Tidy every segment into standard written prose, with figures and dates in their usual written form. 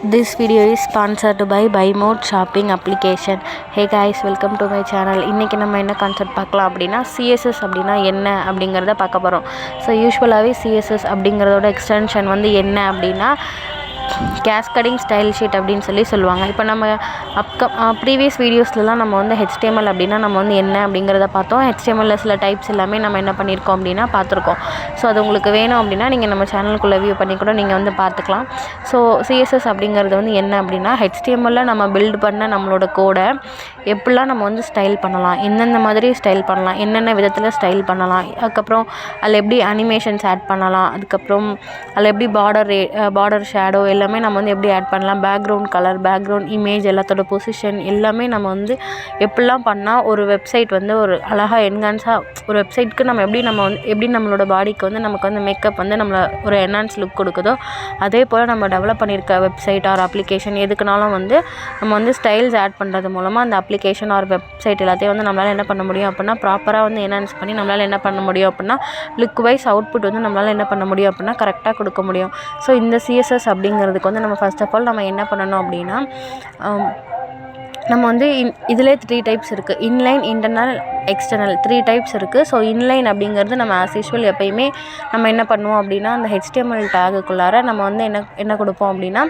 This video is sponsored by BuyMode shopping application. Hey guys, welcome to my channel. இன்றைக்கி நம்ம என்ன concept பார்க்கலாம் அப்படின்னா CSS அப்படின்னா என்ன அப்படிங்கிறத பார்க்க போகிறோம். ஸோ யூஸ்வலாகவே CSS அப்படிங்கிறதோட எக்ஸ்டென்ஷன் வந்து என்ன அப்படின்னா கேஸ்கடிங் ஸ்டைல் ஷீட் அப்படின்னு சொல்லுவாங்க. இப்போ நம்ம ப்ரீவியஸ் வீடியோஸ்லாம் நம்ம வந்து HTML அப்படின்னா நம்ம வந்து என்ன அப்படிங்கிறத பார்த்தோம். HTML சில டைப்ஸ் எல்லாமே நம்ம என்ன பண்ணியிருக்கோம் அப்படின்னா பார்த்துருக்கோம். ஸோ அது உங்களுக்கு வேணும் அப்படின்னா நீங்கள் நம்ம சேனலுக்குள்ளே வியூ பண்ணி கூட நீங்கள் வந்து பார்த்துக்கலாம். ஸோ CSS அப்படிங்கிறது வந்து என்ன அப்படின்னா HTML நம்ம பில்ட் பண்ண நம்மளோட கோடை எப்படிலாம் நம்ம வந்து ஸ்டைல் பண்ணலாம், எந்தெந்த மாதிரி ஸ்டைல் பண்ணலாம், என்னென்ன விதத்தில் ஸ்டைல் பண்ணலாம், அதுக்கப்புறம் அதில் எப்படி அனிமேஷன்ஸ் ஆட் பண்ணலாம், அதுக்கப்புறம் அதில் எப்படி பார்டர் ஷேடோ எல்லாமே நம்ம வந்து எப்படி ஆட் பண்ணலாம், பேக்ரவுண்ட் கலர், பேக்ரவுண்ட் இமேஜ் எல்லாத்தோட பொசிஷன் எல்லாமே நம்ம வந்து எப்படிலாம் பண்ணால் ஒரு வெப்சைட் வந்து ஒரு அழகாக என்ஹான்ஸாக ஒரு வெப்சைட்க்கு நம்ம எப்படி நம்மளோட பாடிக்கு வந்து நமக்கு வந்து மேக்கப் வந்து நம்மளை ஒரு என்ஹான்ஸ் லுக் கொடுக்குதோ அதே போல் நம்ம டெவலப் பண்ணியிருக்க வெப்சைட் ஆர் அப்ளிகேஷன் எதுக்குனாலும் வந்து நம்ம வந்து ஸ்டைல்ஸ் ஆட் பண்ணுறது மூலமாக அந்த அப்ளிகேஷன் ஆர் வெப்சைட் எல்லாத்தையும் வந்து நம்மளால் என்ன பண்ண முடியும் அப்படின்னா ப்ராப்பராக வந்து என்ஹான்ஸ் பண்ணி நம்மளால் என்ன பண்ண முடியும் அப்படின்னா லுக் வைஸ் அவுட்புட் வந்து நம்மளால் என்ன பண்ண முடியும் அப்படின்னா கரெக்டாக கொடுக்க முடியும். ஸோ இந்த CSS அப்படிங்கிறதுக்கு வந்து நம்ம ஃபர்ஸ்ட் ஆஃப் ஆல் நம்ம என்ன பண்ணணும் அப்படின்னா நம்ம வந்து இதிலே 3 டைப்ஸ் இருக்குது. இன்லைன், இன்டர்னல், எக்ஸ்டர்னல் 3 டைப்ஸ் இருக்குது. ஸோ இன்லைன் அப்படிங்கிறது நம்ம ஆஸ் யூஸ்வல் எப்பயுமே நம்ம என்ன பண்ணுவோம் அப்படின்னா அந்த HTML டேகுக்குள்ளார நம்ம வந்து என்ன கொடுப்போம் அப்படின்னா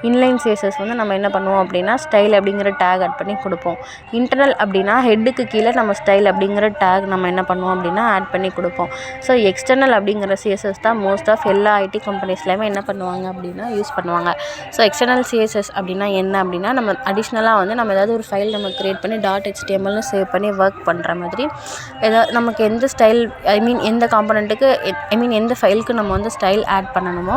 இன்லைன் CSS வந்து நம்ம என்ன பண்ணுவோம் அப்படின்னா ஸ்டைல் அப்படிங்கிற டேக் ஆட் பண்ணி கொடுப்போம். இன்டர்னல் அப்படின்னா ஹெட்டுக்கு கீழே நம்ம ஸ்டைல் அப்படிங்கிற டேக் நம்ம என்ன பண்ணுவோம் அப்படின்னா ஆட் பண்ணி கொடுப்போம். ஸோ எக்ஸ்டர்னல் அப்படிங்கிற CSS தான் மோஸ்ட் ஆஃப் எல்லா IT கம்பெனிஸ்லையுமே என்ன பண்ணுவாங்க அப்படின்னா யூஸ் பண்ணுவாங்க. ஸோ எக்ஸ்டர்னல் CSS அப்படின்னா என்ன அப்படின்னா நம்ம அடிஷ்னலாக வந்து நம்ம ஒரு ஃபைல் நம்ம கிரியேட் பண்ணி .htmlனு சேவ் பண்ணி ஒர்க் பண்ணுற மாதிரி ஏதாவது நமக்கு எந்த ஸ்டைல் எந்த காம்பனண்ட்டுக்கு எந்த ஃபைலுக்கு நம்ம வந்து ஸ்டைல் ஆட் பண்ணணுமோ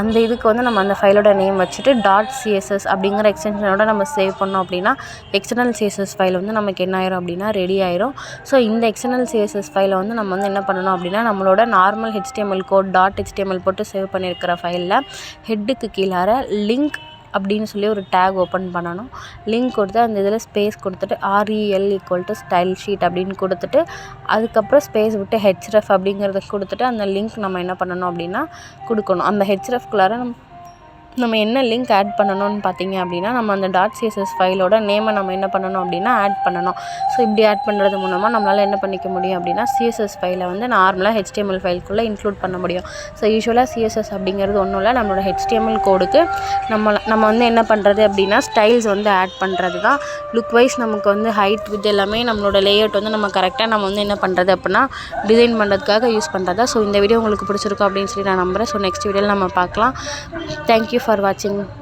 அந்த இதுக்கு வந்து நம்ம அந்த ஃபைலோட நேம் வச்சுட்டு .css அப்படிங்கிற எக்ஸ்டென்ஷனோட நம்ம சேவ் பண்ணோம் அப்படின்னா எக்ஸ்டர்னல் CSS ஃபைல் வந்து நமக்கு என்ன ஆயிரும் அப்படின்னா ரெடி ஆயிரும். ஸோ இந்த எக்ஸ்டர்னல் CSS ஃபைலை வந்து நம்ம வந்து என்ன பண்ணணும் அப்படின்னா நம்மளோட நார்மல் HTML கோட் .html போட்டு சேவ் பண்ணியிருக்கிற ஃபைலில் ஹெட்டுக்கு கீழார லிங்க் அப்படின்னு சொல்லி ஒரு டேக் ஓப்பன் பண்ணணும். லிங்க் கொடுத்து அந்த இதில் ஸ்பேஸ் கொடுத்துட்டு REL = ஸ்டைல் ஷீட் அப்படின்னு கொடுத்துட்டு அதுக்கப்புறம் ஸ்பேஸ் விட்டு href அப்படிங்கிறத கொடுத்துட்டு அந்த லிங்க் நம்ம என்ன பண்ணணும் அப்படின்னா கொடுக்கணும். அந்த hrefக்குள்ளார நம்ம என்ன லிங்க் ஆட் பண்ணணும்னு பார்த்தீங்க அப்படின்னா நம்ம அந்த .css ஃபைலோட நேமை நம்ம என்ன பண்ணணும் அப்படின்னா ஆட் பண்ணணும். ஸோ இப்படி ஆட் பண்ணுறது மூலமாக நம்மளால் என்ன பண்ணிக்க முடியும் அப்படின்னா CSS ஃபைலை வந்து நார்மலாக HTML ஃபைலுக்குள்ளே இன்க்ளூட் பண்ண முடியும். ஸோ யூஸ்வலாக CSS அப்படிங்கிறது ஒன்றும் இல்லை, நம்மளோட HTML கோடுக்கு நம்ம வந்து என்ன பண்ணுறது அப்படின்னா ஸ்டைல்ஸ் வந்து ஆட் பண்ணுறது தான். லுக் வைஸ் நமக்கு வந்து ஹைட் வித் எல்லாமே நம்மளோட லேஅவுட் வந்து நம்ம கரெக்டாக நம்ம வந்து என்ன பண்ணுறது அப்படின்னா டிசைன் பண்ணுறதுக்காக யூஸ் பண்ணுறதா. ஸோ இந்த வீடியோ உங்களுக்கு பிடிச்சிருக்கும் அப்படின்னு சொல்லி நான் நம்புகிறேன். ஸோ நெக்ஸ்ட் வீடியோவில் நம்ம பார்க்கலாம். Thank you for watching.